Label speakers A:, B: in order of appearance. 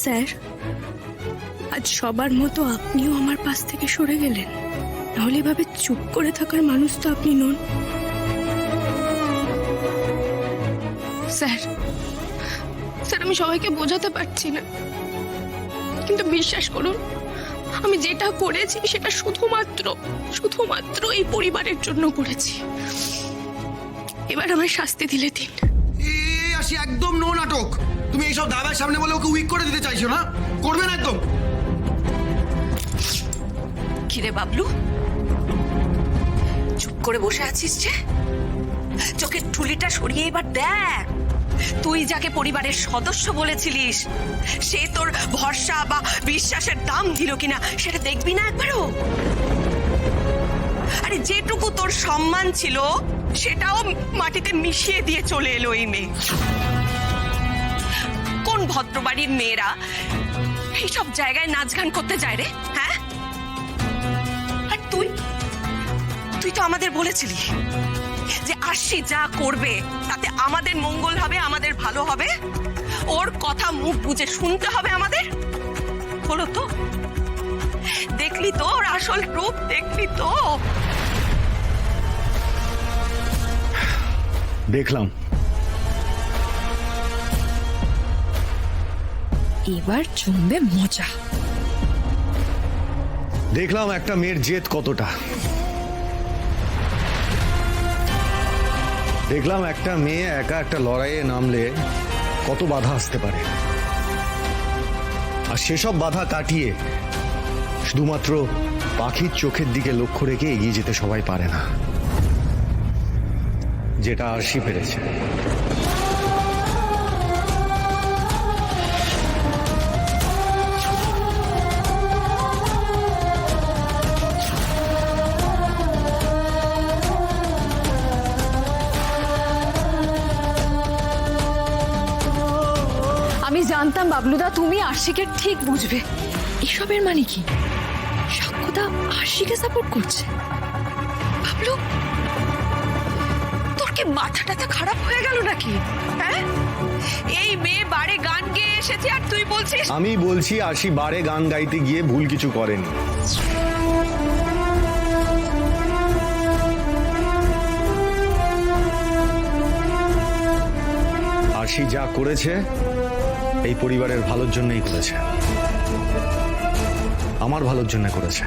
A: Sir, আজ সবার মতো আপনিও আমার পাশ থেকে সরে গেলেন। নাহলে এভাবে চুপ করে থাকার মানুষ তো আপনি নন। স্যার, আমি সবাইকে বোঝাতে পারছি না, কিন্তু বিশ্বাস করুন, আমি যেটা করেছি সেটা শুধুমাত্র এই পরিবারের জন্য করেছি। এবার আমায় শাস্তি দিলে দিন।
B: আসি একদম নো নাটক। তুমি এইসব দাবার সামনে বলে ওকে উইক করে দিতে চাইছো না? করবে না একদম।
C: কিরে বাবলু, চুপ করে বসে আছিস যে? চোখের ঠুলিটা সরিয়ে এবার দেখ, তুই যাকে পরিবারের সদস্য বলেছিলিস সে তোর ভরসা বা বিশ্বাসের দাম দিল কিনা সেটা দেখবি না একবারও? আরে যেটুকু তোর সম্মান ছিল সেটাও মাটিতে মিশিয়ে দিয়ে চলে এলো এই মেয়ে। কোন ভদ্রবাড়ির মেয়েরা এইসব জায়গায় নাচ গান করতে যায় রে? হ্যাঁ, আর তুই তো আমাদের বলেছিলি যে আরশি যা করবে তাতে আমাদের মঙ্গল হবে, আমাদের ভালো হবে, ওর কথা মুখ বুজে শুনতে হবে আমাদের। হলো তো? দেখলি তো ওর আসল রূপ? দেখলি তো?
B: দেখলাম।
A: এবার জমবে মজা।
B: দেখলাম একটা মেয়ের জেদ কতটা। দেখলাম একটা মেয়ে একা একটা লড়াইয়ে নামলে কত বাধা আসতে পারে, আর সেসব বাধা কাটিয়ে শুধুমাত্র পাখির চোখের দিকে লক্ষ্য রেখে এগিয়ে যেতে সবাই পারে না, যেটা আরশি পেরেছে।
A: আমি জানতাম বাবলুদা তুমি আরশিকে ঠিক বুঝবে। এসবের মানে কি? সাক্ষ্যদা আরশিকে সাপোর্ট করছে।
C: বাবলু, তোর কি মাথাটা খারাপ হয়ে গেল নাকি? হ্যাঁ, এই মেয়ে বারে গান গেয়ে এসেছে আর তুই বলছিস?
B: আমি বলছি আরশি বারে গান গাইতে গিয়ে ভুল কিছু করেনি। আরশি যা করেছে এই পরিবারের ভালোর জন্যই করেছে, আমার ভালোর জন্য করেছে।